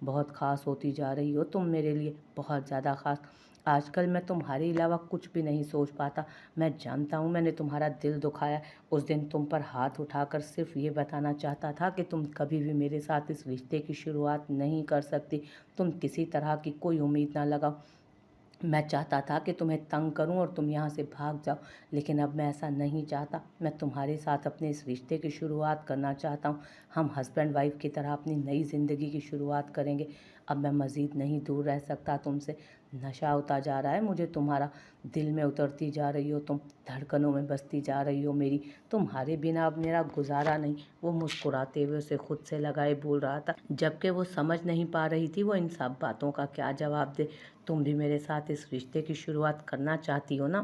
بہت خاص ہوتی جا رہی ہو تم میرے لیے، بہت زیادہ خاص۔ آج کل میں تمہارے علاوہ کچھ بھی نہیں سوچ پاتا۔ میں جانتا ہوں میں نے تمہارا دل دکھایا۔ اس دن تم پر ہاتھ اٹھا کر صرف یہ بتانا چاہتا تھا کہ تم کبھی بھی میرے ساتھ اس رشتے کی شروعات نہیں کر سکتی۔ تم کسی طرح کی کوئی امید نہ لگاؤ۔ میں چاہتا تھا کہ تمہیں تنگ کروں اور تم یہاں سے بھاگ جاؤ، لیکن اب میں ایسا نہیں چاہتا۔ میں تمہارے ساتھ اپنے اس رشتے کی شروعات کرنا چاہتا ہوں۔ ہم ہسبینڈ وائف کی طرح اپنی نئی زندگی کی شروعات کریں گے۔ اب میں مزید نہیں دور رہ سکتا تم سے۔ نشہ ہوتا جا رہا ہے مجھے تمہارا۔ دل میں اترتی جا رہی ہو تم، دھڑکنوں میں بستی جا رہی ہو میری۔ تمہارے بنا اب میرا گزارا نہیں۔ وہ مسکراتے ہوئے اسے خود سے لگائے بول رہا تھا، جبکہ وہ سمجھ نہیں پا رہی تھی وہ ان سب باتوں کا کیا جواب دے۔ تم بھی میرے ساتھ اس رشتے کی شروعات کرنا چاہتی ہو نا؟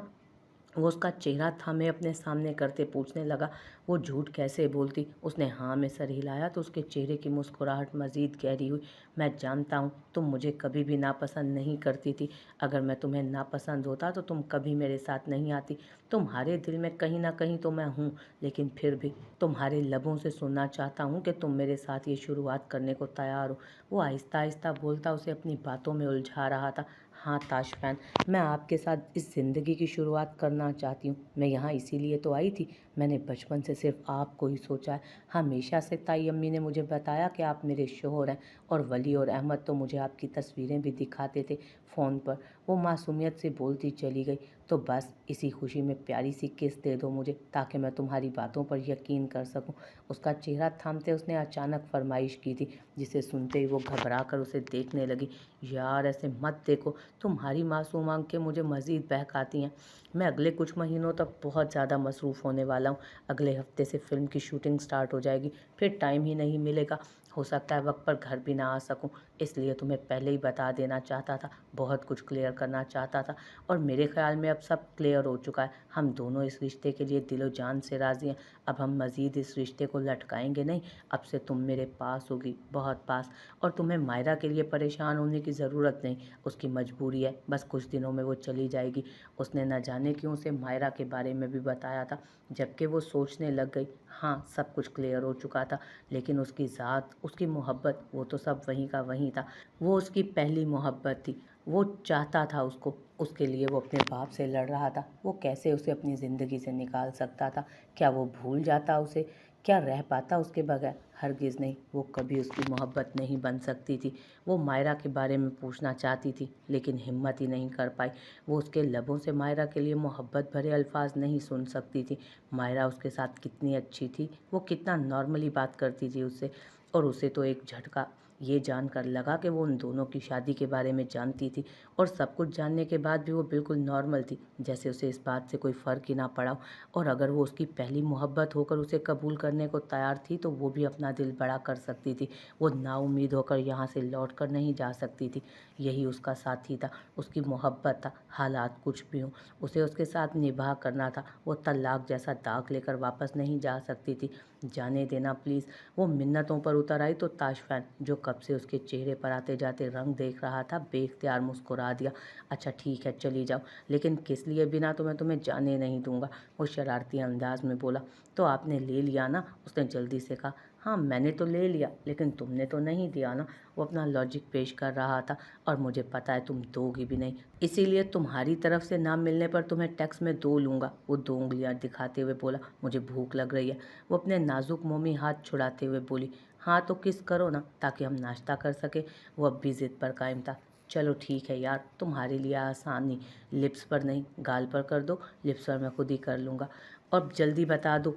وہ اس کا چہرہ تھامے اپنے سامنے کرتے پوچھنے لگا۔ وہ جھوٹ کیسے بولتی؟ اس نے ہاں میں سر ہلایا تو اس کے چہرے کی مسکراہٹ مزید گہری ہوئی۔ میں جانتا ہوں تم مجھے کبھی بھی ناپسند نہیں کرتی تھی۔ اگر میں تمہیں ناپسند ہوتا تو تم کبھی میرے ساتھ نہیں آتی۔ تمہارے دل میں کہیں نہ کہیں تو میں ہوں، لیکن پھر بھی تمہارے لبوں سے سننا چاہتا ہوں کہ تم میرے ساتھ یہ شروعات کرنے کو تیار ہو۔ وہ آہستہ آہستہ بولتا اسے اپنی باتوں میں الجھا رہا تھا۔ ہاں تاشفین، میں آپ کے ساتھ اس زندگی کی شروعات کرنا چاہتی ہوں۔ میں یہاں اسی لیے تو آئی تھی۔ میں نے بچپن سے صرف آپ کو ہی سوچا ہے۔ ہمیشہ سے تائی امی نے مجھے بتایا کہ آپ میرے شوہر ہیں، اور ولی اور احمد تو مجھے آپ کی تصویریں بھی دکھاتے تھے فون پر۔ وہ معصومیت سے بولتی چلی گئی۔ تو بس اسی خوشی میں پیاری سی کس دے دو مجھے، تاکہ میں تمہاری باتوں پر یقین کر سکوں۔ اس کا چہرہ تھامتے اس نے اچانک فرمائش کی تھی، جسے سنتے ہی وہ گھبرا کر اسے دیکھنے لگی۔ یار ایسے مت دیکھو، تمہاری معصوم آنکھیں مجھے مزید بہکاتی ہیں۔ میں اگلے کچھ مہینوں تک بہت زیادہ مصروف ہونے والا ہوں۔ اگلے ہفتے سے فلم کی شوٹنگ سٹارٹ ہو جائے گی، پھر ٹائم ہی نہیں ملے گا۔ ہو سکتا ہے وقت پر گھر بھی نہ آ سکوں، اس لیے تمہیں پہلے ہی بتا دینا چاہتا تھا، بہت کچھ کلیئر کرنا چاہتا تھا، اور میرے خیال میں اب سب کلیئر ہو چکا ہے۔ ہم دونوں اس رشتے کے لیے دل و جان سے راضی ہیں۔ اب ہم مزید اس رشتے کو لٹکائیں گے نہیں۔ اب سے تم میرے پاس ہوگی، بہت پاس، اور تمہیں مائرہ کے لیے پریشان ہونے کی ضرورت نہیں۔ اس کی مجبوری ہے، بس کچھ دنوں میں وہ چلی جائے گی۔ اس نے نہ جانے کیوں اسے مائرہ کے بارے میں بھی بتایا تھا، جبکہ وہ سوچنے لگ گئی۔ ہاں سب کچھ کلیئر ہو چکا تھا، لیکن اس کی ذات، اس کی محبت، وہ تو سب وہیں کا وہیں تھا۔ وہ اس کی پہلی محبت تھی۔ وہ چاہتا تھا اس کو، اس کے لیے وہ اپنے باپ سے لڑ رہا تھا۔ وہ کیسے اسے اپنی زندگی سے نکال سکتا تھا؟ کیا وہ بھول جاتا اسے؟ کیا رہ پاتا اس کے بغیر؟ ہرگز نہیں، وہ کبھی اس کی محبت نہیں بن سکتی تھی۔ وہ مائرہ کے بارے میں پوچھنا چاہتی تھی، لیکن ہمت ہی نہیں کر پائی۔ وہ اس کے لبوں سے مائرہ کے لیے محبت بھرے الفاظ نہیں سن سکتی تھی۔ مائرہ اس کے ساتھ کتنی اچھی تھی، وہ کتنا نارملی بات کرتی تھی اس سے، اور اسے تو ایک جھٹکا یہ جان کر لگا کہ وہ ان دونوں کی شادی کے بارے میں جانتی تھی، اور سب کچھ جاننے کے بعد بھی وہ بالکل نارمل تھی، جیسے اسے اس بات سے کوئی فرق ہی نہ پڑا ہو۔ اور اگر وہ اس کی پہلی محبت ہو کر اسے قبول کرنے کو تیار تھی تو وہ بھی اپنا دل بڑا کر سکتی تھی۔ وہ نا امید ہو کر یہاں سے لوٹ کر نہیں جا سکتی تھی۔ یہی اس کا ساتھی تھا، اس کی محبت تھا۔ حالات کچھ بھی ہوں، اسے اس کے ساتھ نباہ کرنا تھا۔ وہ طلاق جیسا داغ لے کر واپس نہیں جا سکتی تھی۔ جانے دینا پلیز۔ وہ منتوں پر اتر آئی تو تاشفین، جو کب سے اس کے چہرے پر آتے جاتے رنگ دیکھ رہا تھا، بے اختیار مسکرا دیا۔ اچھا ٹھیک ہے چلی جاؤ، لیکن کس لیے بنا تو میں تمہیں جانے نہیں دوں گا، وہ شرارتی انداز میں بولا۔ تو آپ نے لے لیا نا؟ اس نے جلدی سے کہا۔ ہاں میں نے تو لے لیا، لیکن تم نے تو نہیں دیا نا، وہ اپنا لاجک پیش کر رہا تھا، اور مجھے پتا ہے تم دو گی بھی نہیں، اسی لیے تمہاری طرف سے نہ ملنے پر تمہیں ٹیکس میں 2 لوں گا، وہ 2 انگلیاں دکھاتے ہوئے بولا۔ مجھے بھوک لگ رہی ہے، وہ اپنے نازک مومی ہاتھ چھڑاتے ہوئے بولی۔ ہاں تو کس کرو نا، تاکہ ہم ناشتہ کر سکیں، وہ اب بھی ضد پر قائم تھا۔ چلو ٹھیک ہے یار، تمہارے لیے آسانی، لپس پر نہیں گال پر کر دو، لپس پر میں خود ہی کر لوں گا، اور جلدی بتا دو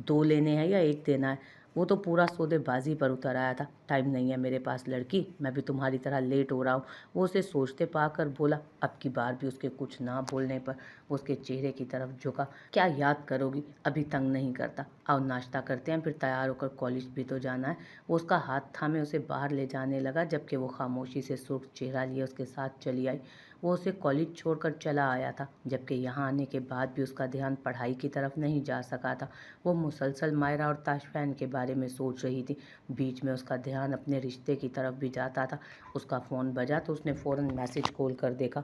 2 لینے ہیں یا 1 دینا ہے؟ وہ تو پورا سودے بازی پر اتر آیا تھا۔ ٹائم نہیں ہے میرے پاس لڑکی، میں بھی تمہاری طرح لیٹ ہو رہا ہوں، وہ اسے سوچتے پا کر بولا۔ اب کی بار بھی اس کے کچھ نہ بولنے پر وہ اس کے چہرے کی طرف جھکا۔ کیا یاد کرو گی؟ ابھی تنگ نہیں کرتا، آؤ ناشتہ کرتے ہیں، پھر تیار ہو کر کالج بھی تو جانا ہے۔ وہ اس کا ہاتھ تھامے اسے باہر لے جانے لگا، جبکہ وہ خاموشی سے سرخ چہرہ لیے اس کے ساتھ چلی آئی۔ وہ اسے کالج چھوڑ کر چلا آیا تھا، جبکہ یہاں آنے کے بعد بھی اس کا دھیان پڑھائی کی طرف نہیں جا سکا تھا۔ وہ مسلسل مائرہ اور تاشفین کے بارے میں سوچ رہی تھی۔ بیچ میں اس کا دھیان اپنے رشتے کی طرف بھی جاتا تھا۔ اس کا فون بجا تو اس نے فوراً میسج کھول کر دیکھا۔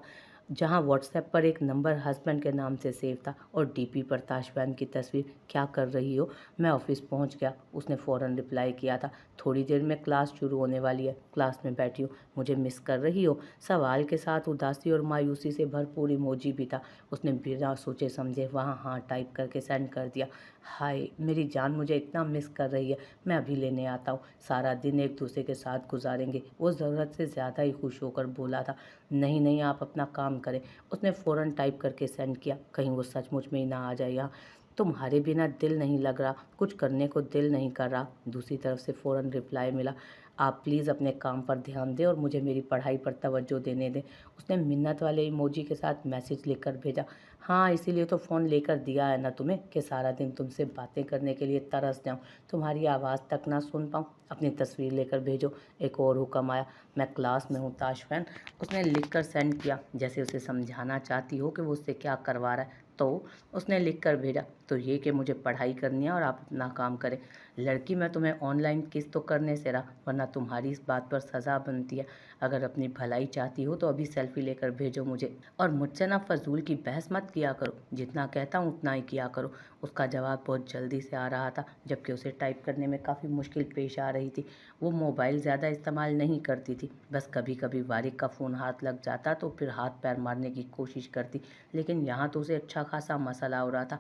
जहाँ व्हाट्सएप पर एक नंबर हस्बैंड के नाम से सेव था और डीपी पर ताशबैन की तस्वीर। क्या कर रही हो? मैं ऑफिस पहुँच गया। उसने फ़ौरन रिप्लाई किया था, थोड़ी देर में क्लास शुरू होने वाली है, क्लास में बैठी हूँ। मुझे मिस कर रही हो? सवाल के साथ उदासी और मायूसी से भरपूर इमोजी भी था। उसने बिना सोचे समझे वहाँ हाँ टाइप करके सेंड कर दिया। हाय मेरी जान, मुझे इतना मिस कर रही है, मैं अभी लेने आता हूँ, सारा दिन एक दूसरे के साथ गुजारेंगे। वो ज़रूरत से ज़्यादा ही खुश होकर बोला था। नहीं नहीं, आप अपना काम करें। उसने फ़ौरन टाइप करके सेंड किया। कहीं वो सचमुच में ही ना आ जाए यहाँ। तुम्हारे बिना दिल नहीं लग रहा, कुछ करने को दिल नहीं कर रहा। दूसरी तरफ से फ़ौरन रिप्लाई मिला, आप प्लीज़ अपने काम पर ध्यान दें और मुझे मेरी पढ़ाई पर तवज्जो देने दें। उसने मिन्नत वाले इमोजी के साथ मैसेज लिखकर भेजा, हाँ इसीलिए तो फ़ोन लेकर दिया है ना तुम्हें, कि सारा दिन तुमसे बातें करने के लिए तरस जाऊँ, तुम्हारी आवाज़ तक ना सुन पाऊँ। अपनी तस्वीर लेकर भेजो। एक और हुक्म आया, मैं क्लास में हूँ ताशफैन। उसने लिखकर सेंड किया, जैसे उसे समझाना चाहती हो कि वो उससे क्या करवा रहा है। तो उसने लिख कर भेजा, तो ये कि मुझे पढ़ाई करनी है और आप अपना काम करें। लड़की, मैं तुम्हें ऑनलाइन किस तो करने से रहा, वरना तुम्हारी इस बात पर सज़ा बनती है। अगर अपनी भलाई चाहती हो तो अभी सेल्फी लेकर भेजो मुझे, और मुझसे ना फजूल की बहस मत किया करो, जितना कहता हूँ उतना ही किया करो। उसका जवाब बहुत जल्दी से आ रहा था, जबकि उसे टाइप करने में काफ़ी मुश्किल पेश आ रही थी। वो मोबाइल ज़्यादा इस्तेमाल नहीं करती थी, बस कभी कभी वारिक का फ़ोन हाथ लग जाता तो फिर हाथ पैर मारने की कोशिश करती, लेकिन यहाँ तो उसे अच्छा खासा मसला हो रहा था।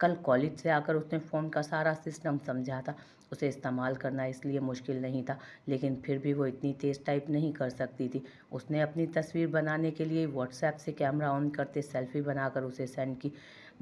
कल कॉलेज से आकर उसने फ़ोन का सारा सिस्टम समझा था। उसे इस्तेमाल करना इसलिए मुश्किल नहीं था, लेकिन फिर भी वो इतनी तेज़ टाइप नहीं कर सकती थी। उसने अपनी तस्वीर बनाने के लिए व्हाट्सएप से कैमरा ऑन करते सेल्फी बनाकर उसे सेंड की,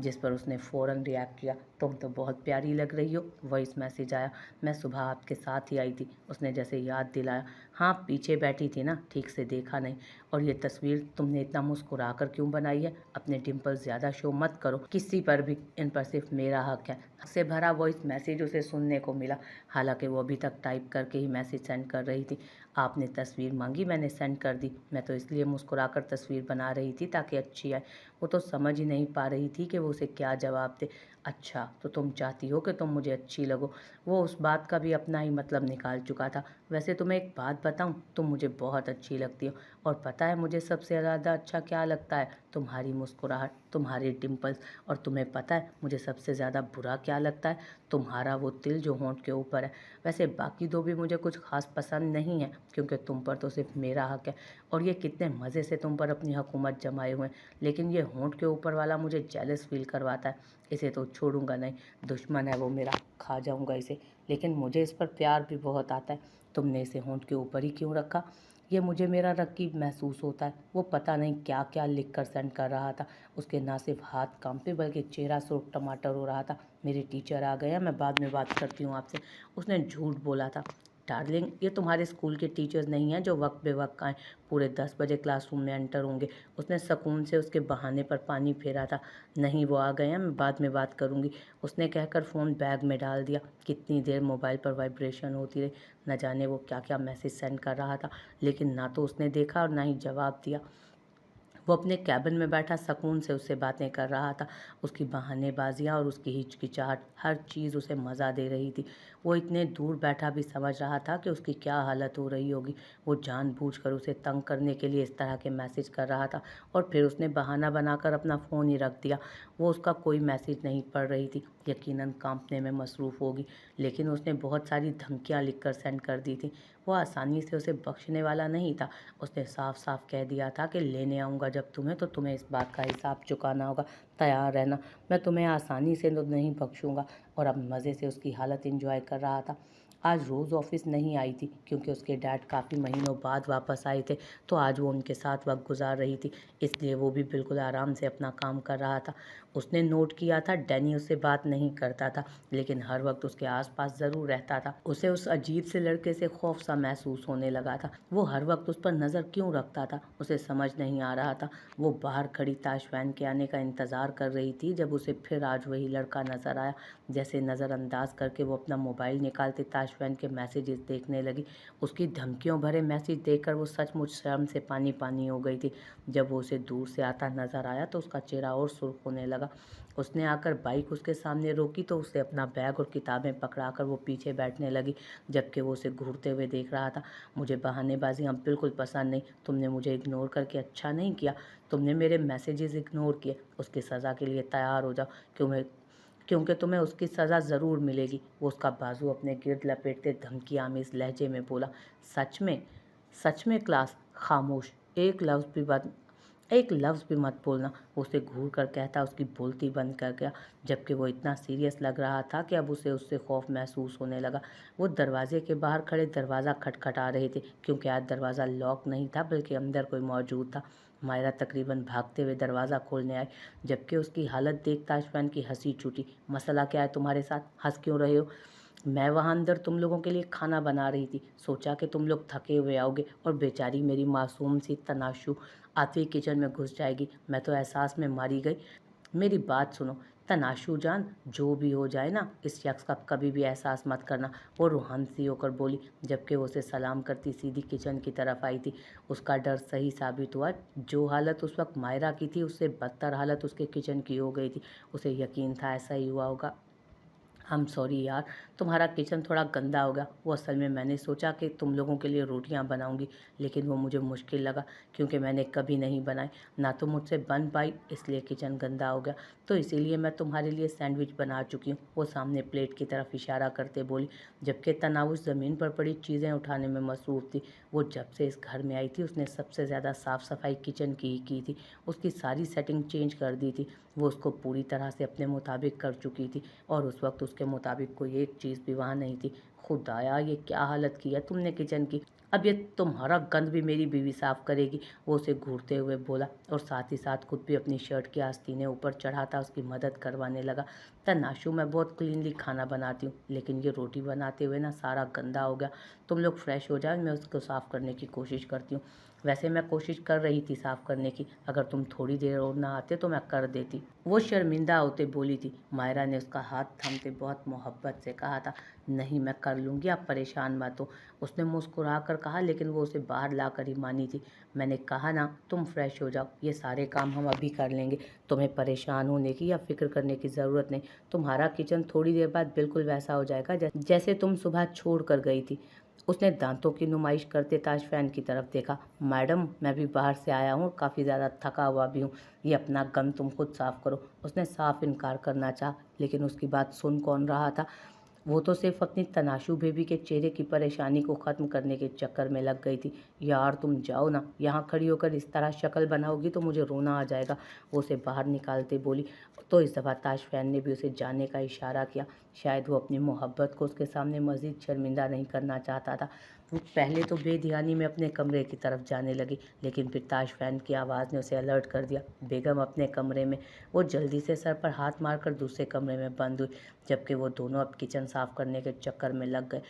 जिस पर उसने फ़ौरन रिएक्ट किया, तुम तो बहुत प्यारी लग रही हो। वॉइस मैसेज आया, मैं सुबह आपके साथ ही आई थी। उसने जैसे याद दिलाया, हाँ पीछे बैठी थी ना, ठीक से देखा नहीं। और ये तस्वीर तुमने इतना मुस्कुरा कर क्यों बनाई है? अपने डिम्पल ज़्यादा शो मत करो किसी पर भी, इन पर सिर्फ मेरा हक है। हक से भरा वॉइस मैसेज उसे सुनने को मिला, हालांकि वो अभी तक टाइप करके ही मैसेज सेंड कर रही थी। आपने तस्वीर मांगी, मैंने सेंड कर दी। मैं तो इसलिए मुस्कुरा कर तस्वीर बना रही थी ताकि अच्छी आए। वो तो समझ ही नहीं पा रही थी कि वो उसे क्या जवाब दे। अच्छा तो तुम चाहती हो कि तुम मुझे अच्छी लगो? वो उस बात का भी अपना ही मतलब निकाल चुका था। वैसे तुम्हें एक बात बताऊं, तुम मुझे बहुत अच्छी लगती हो, और पता है मुझे सबसे ज़्यादा अच्छा क्या लगता है? तुम्हारी मुस्कुराहट, तुम्हारे डिम्पल्स। और तुम्हें पता है मुझे सबसे ज़्यादा बुरा क्या लगता है? तुम्हारा वो तिल जो होंठ के ऊपर है। वैसे बाकी दो भी मुझे कुछ खास पसंद नहीं है, क्योंकि तुम पर तो सिर्फ मेरा हक है, और ये कितने मज़े से तुम पर अपनी हुकूमत जमाए हुए हैं। लेकिन ये होंठ के ऊपर वाला मुझे जेलस फील करवाता है। इसे तो छोड़ूंगा नहीं, दुश्मन है वो मेरा, खा जाऊंगा इसे। लेकिन मुझे इस पर प्यार भी बहुत आता है। तुमने इसे होंठ के ऊपर ही क्यों रखा? ये मुझे मेरा रकीब महसूस होता है। वो पता नहीं क्या क्या लिख कर सेंड कर रहा था। उसके ना सिर्फ हाथ कांपे बल्कि चेहरा सुर्ख टमाटर हो रहा था। मेरे टीचर आ गए हैं, मैं बाद में बात करती हूँ आपसे। उसने झूठ बोला था। डार्लिंग, ये तुम्हारे स्कूल के टीचर्स नहीं हैं जो वक्त बे वक्त आए, पूरे 10 बजे क्लासरूम में एंटर होंगे। उसने सुकून से उसके बहाने पर पानी फेरा था। नहीं वो आ गए हैं, मैं बाद में बात करूँगी। उसने कहकर फ़ोन बैग में डाल दिया। कितनी देर मोबाइल पर वाइब्रेशन होती रही। न जाने वो क्या क्या मैसेज सेंड कर रहा था, लेकिन ना तो उसने देखा और ना ही जवाब दिया। वो अपने कैबिन में बैठा सुकून से उससे बातें कर रहा था। उसकी बहानेबाजियाँ और उसकी हिचकिचाहट, हर चीज़ उसे मज़ा दे रही थी। वो इतने दूर बैठा भी समझ रहा था कि उसकी क्या हालत हो रही होगी। वो जानबूझकर उसे तंग करने के लिए इस तरह के मैसेज कर रहा था, और फिर उसने बहाना बनाकर अपना फ़ोन ही रख दिया। वो उसका कोई मैसेज नहीं पढ़ रही थी, यकीनन कांपने में मसरूफ़ होगी, लेकिन उसने बहुत सारी धमकियाँ लिखकर सेंड कर दी थी। वो आसानी से उसे बख्शने वाला नहीं था। उसने साफ साफ कह दिया था कि लेने आऊँगा जब तुम्हें, तो तुम्हें इस बात का हिसाब चुकाना होगा। तैयार रहना, मैं तुम्हें आसानी से तो नहीं बख्शूंगा। और अब मज़े से उसकी हालत एंजॉय कर रहा था। आज रोज़ ऑफिस नहीं आई थी, क्योंकि उसके डैड काफ़ी महीनों बाद वापस आए थे, तो आज वो उनके साथ वक्त गुजार रही थी, इसलिए वो भी बिल्कुल आराम से अपना काम कर रहा था। उसने नोट किया था डैनी उससे बात नहीं करता था, लेकिन हर वक्त उसके आसपास ज़रूर रहता था। उसे उस अजीब से लड़के से खौफ सा महसूस होने लगा था। वो हर वक्त उस पर नज़र क्यों रखता था, उसे समझ नहीं आ रहा था। वो बाहर खड़ी ताशवैन के आने का इंतज़ार कर रही थी, जब उसे फिर आज वही लड़का नज़र आया। जैसे नज़रअंदाज करके वो अपना मोबाइल निकालते ताश ताशफैन के मैसेजेस देखने लगी। उसकी धमकियों भरे मैसेज देखकर वो सचमुच शर्म से पानी पानी हो गई थी। जब वो उसे दूर से आता नजर आया तो उसका चेहरा और सुर्ख होने लगा। उसने आकर बाइक उसके सामने रोकी तो उसे अपना बैग और किताबें पकड़ाकर वो पीछे बैठने लगी, जबकि वो उसे घूरते हुए देख रहा था। मुझे बहानेबाजी अब बिल्कुल पसंद नहीं। तुमने मुझे इग्नोर करके अच्छा नहीं किया। तुमने मेरे मैसेजेस इग्नोर किए। उसकी सज़ा के लिए तैयार हो जाओ, क्योंकि तुम्हें उसकी सज़ा ज़रूर मिलेगी। वो उसका बाजू अपने गिर्द लपेटते धमकी आमेज लहजे में बोला। सच में? सच में क्लास? खामोश, एक लफ्ज़ भी मत बोलना। उसे घूर कर कहता उसकी बोलती बंद कर गया, जबकि वो इतना सीरियस लग रहा था कि अब उसे उससे खौफ महसूस होने लगा। वो दरवाजे के बाहर खड़े दरवाज़ा खटखटा रहे थे, क्योंकि आज दरवाज़ा लॉक नहीं था बल्कि अंदर कोई मौजूद था। मायरा तकरीबन भागते हुए दरवाज़ा खोलने आई, जबकि उसकी हालत देख ताशफैन की हंसी छूटी। मसला क्या है तुम्हारे साथ? हंस क्यों रहे हो? मैं वहाँ अंदर तुम लोगों के लिए खाना बना रही थी। सोचा कि तुम लोग थके हुए आओगे और बेचारी मेरी मासूम सी तनाशु आते ही किचन में घुस जाएगी। मैं तो एहसास में मारी गई। मेरी बात सुनो तनाशु जान, जो भी हो जाए ना, इस शख्स का कभी भी एहसास मत करना। वो रूहान सी होकर बोली, जबकि वो उसे सलाम करती सीधी किचन की तरफ आई थी। उसका डर सही साबित हुआ। जो हालत उस वक्त मायरा की थी, उससे बदतर हालत उसके किचन की हो गई थी। उसे यकीन था ऐसा ही हुआ होगा। सॉरी यार, तुम्हारा किचन थोड़ा गंदा हो गया। वो असल में मैंने सोचा कि तुम लोगों के लिए रोटियां बनाऊंगी, लेकिन वो मुझे मुश्किल लगा क्योंकि मैंने कभी नहीं बनाई, ना तो मुझसे बन पाई, इसलिए किचन गंदा हो गया। तो इसीलिए मैं तुम्हारे लिए सैंडविच बना चुकी हूँ। वो सामने प्लेट की तरफ इशारा करते बोली, जबकि तनाउश ज़मीन पर पड़ी चीज़ें उठाने में मसरूफ़ थी। वो जब से इस घर में आई थी उसने सबसे ज़्यादा साफ़ सफाई किचन की ही की थी। उसकी सारी सेटिंग चेंज कर दी थी। वो उसको पूरी तरह से अपने मुताबिक कर चुकी थी और उस वक्त उसके मुताबिक कोई एक चीज़ भी वहाँ नहीं थी। खुदाया, ये क्या हालत की है तुमने किचन की? अब ये तुम्हारा गंद भी मेरी बीवी साफ़ करेगी। वो उसे घूरते हुए बोला और साथ ही साथ खुद भी अपनी शर्ट की आस्तीनें ऊपर चढ़ाता उसकी मदद करवाने लगा। तनाशु, मैं बहुत क्लीनली खाना बनाती हूँ, लेकिन ये रोटी बनाते हुए ना सारा गंदा हो गया। तुम लोग फ्रेश हो जाओ, मैं उसको साफ़ करने की कोशिश करती हूँ। वैसे मैं कोशिश कर रही थी साफ़ करने की, अगर तुम थोड़ी देर और ना आते तो मैं कर देती। वो शर्मिंदा होते बोली थी। मायरा ने उसका हाथ थामते बहुत मोहब्बत से कहा था, नहीं मैं कर लूँगी, आप परेशान मत हो। उसने मुस्कुरा कर कहा, लेकिन वो उसे बाहर ला कर ही मानी थी। मैंने कहा ना तुम फ्रेश हो जाओ, ये सारे काम हम अभी कर लेंगे। तुम्हें परेशान होने की या फिक्र करने की ज़रूरत नहीं। तुम्हारा किचन थोड़ी देर बाद बिल्कुल वैसा हो जाएगा जैसे तुम सुबह छोड़ कर गई थी। उसने दांतों की नुमाइश करते ताशफैन की तरफ देखा। मैडम, मैं भी बाहर से आया हूँ, काफ़ी ज़्यादा थका हुआ भी हूँ। ये अपना गन तुम खुद साफ़ करो। उसने साफ इनकार करना चाहा, लेकिन उसकी बात सुन कौन रहा था। वो तो सिर्फ अपनी तनाशु बेबी के चेहरे की परेशानी को ख़त्म करने के चक्कर में लग गई थी। यार तुम जाओ ना, यहाँ खड़ी होकर इस तरह शक्ल बनाओगी तो मुझे रोना आ जाएगा। वो उसे बाहर निकालते बोली। तो इस दफ़ा ताशफैन ने भी उसे जाने का इशारा किया। शायद वो अपनी मोहब्बत को उसके सामने मज़ीद शर्मिंदा नहीं करना चाहता था। वो पहले तो बेध्यानी में अपने कमरे की तरफ जाने लगी, लेकिन फिर ताशफैन की आवाज़ ने उसे अलर्ट कर दिया। बेगम अपने कमरे में। वो जल्दी से सर पर हाथ मारकर दूसरे कमरे में बंद हुई, जबकि वो दोनों अब किचन साफ़ करने के चक्कर में लग गए।